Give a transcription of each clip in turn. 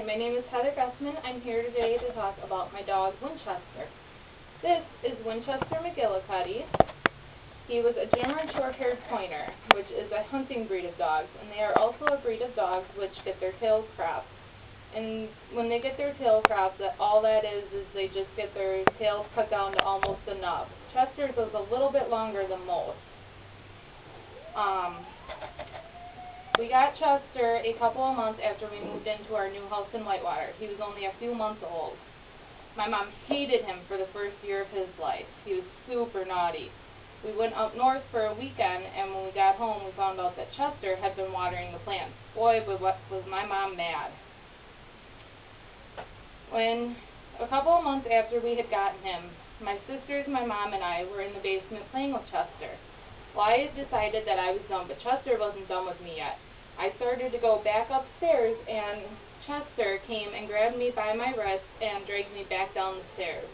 my name is Heather Gussman. I'm here today to talk about my dog, Winchester. This is Winchester McGillicuddy. He was a German short-haired pointer, which is a hunting breed of dogs, and they are also a breed of dogs which get their tails cropped. And when they get their tail cropped, all that is they just get their tails cut down to almost a nub. Chester's was a little bit longer than most. We got Chester a couple of months after we moved into our new house in Whitewater. He was only a few months old. My mom hated him for the first year of his life. He was super naughty. We went up north for a weekend, and when we got home, we found out that Chester had been watering the plants. Boy, was my mom mad. When a couple of months after we had gotten him, my sisters, my mom, and I were in the basement playing with Chester. Well, I had decided that I was done, but Chester wasn't done with me yet. I started to go back upstairs, and Chester came and grabbed me by my wrist and dragged me back down the stairs.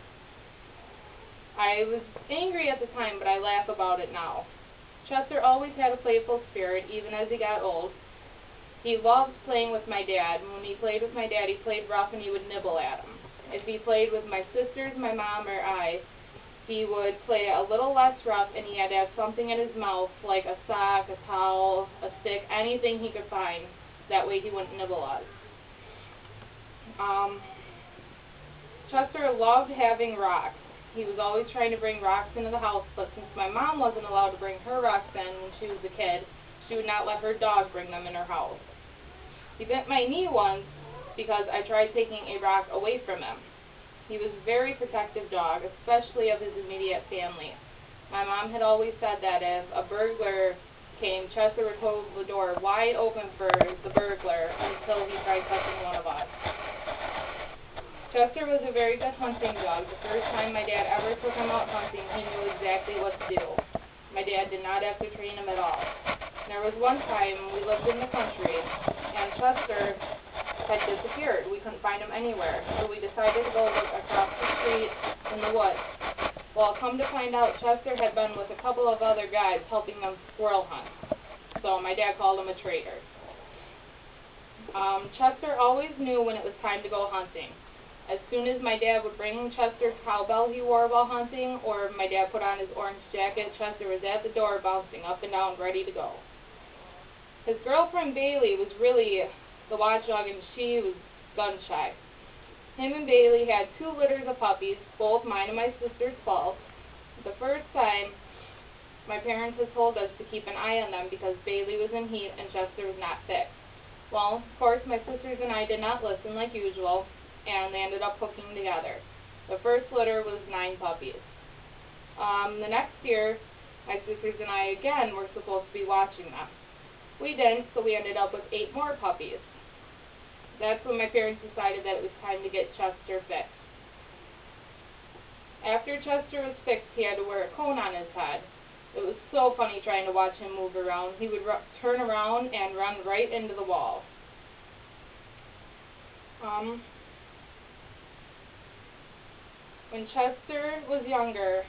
I was angry at the time, but I laugh about it now. Chester always had a playful spirit, even as he got old. He loved playing with my dad, and when he played with my dad, he played rough and he would nibble at him. If he played with my sisters, my mom, or I, he would play a little less rough, and he had to have something in his mouth, like a sock, a towel, a stick, anything he could find. That way he wouldn't nibble us. Chester loved having rocks. He was always trying to bring rocks into the house, but since my mom wasn't allowed to bring her rocks in when she was a kid, she would not let her dog bring them in her house. He bit my knee once because I tried taking a rock away from him. He was a very protective dog, especially of his immediate family. My mom had always said that if a burglar came, Chester would hold the door wide open for the burglar until he tried touching one of us. Chester was a very good hunting dog. The first time my dad ever took him out hunting, he knew exactly what to do. My dad did not have to train him at all. There was one time we lived in the country, and Chester had disappeared. We couldn't find him anywhere, so we decided to go look across the street in the woods. Well, come to find out, Chester had been with a couple of other guys helping them squirrel hunt. So my dad called him a traitor. Chester always knew when it was time to go hunting. As soon as my dad would bring Chester's cowbell he wore while hunting, or my dad put on his orange jacket, Chester was at the door bouncing up and down, ready to go. His girlfriend Bailey was really the watchdog, and she was gun shy. Him and Bailey had 2 litters of puppies, both mine and my sister's fault. The first time, my parents had told us to keep an eye on them because Bailey was in heat and Chester was not fixed. Well, of course, my sisters and I did not listen like usual, and they ended up hooking together. The first litter was 9 puppies. The next year, my sisters and I again were supposed to be watching them. We didn't, so we ended up with 8 more puppies. That's when my parents decided that it was time to get Chester fixed. After Chester was fixed, he had to wear a cone on his head. It was so funny trying to watch him move around. He would turn around and run right into the wall. When Chester was younger,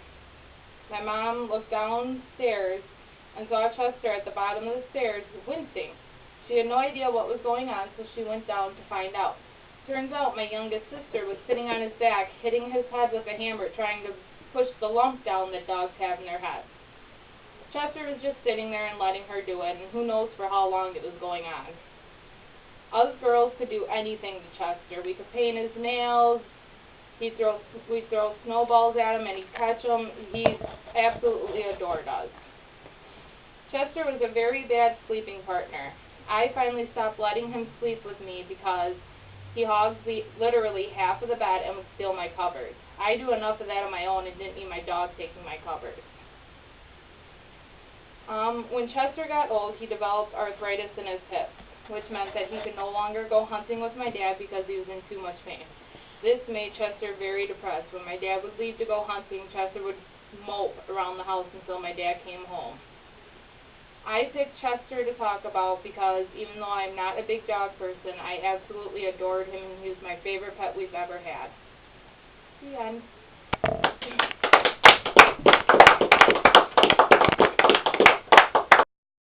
my mom looked downstairs and saw Chester at the bottom of the stairs wincing. She had no idea what was going on, so she went down to find out. Turns out my youngest sister was sitting on his back, hitting his head with a hammer, trying to push the lump down that dogs have in their heads. Chester was just sitting there and letting her do it, and who knows for how long it was going on. Us girls could do anything to Chester. We could paint his nails. We'd throw snowballs at him and he'd catch them. He absolutely adored us. Chester was a very bad sleeping partner. I finally stopped letting him sleep with me because he hogs literally half of the bed and would steal my covers. I do enough of that on my own and didn't need my dog taking my covers. When Chester got old, he developed arthritis in his hips, which meant that he could no longer go hunting with my dad because he was in too much pain. This made Chester very depressed. When my dad would leave to go hunting, Chester would mope around the house until my dad came home. I picked Chester to talk about because even though I'm not a big dog person, I absolutely adored him, and he was my favorite pet we've ever had. The end.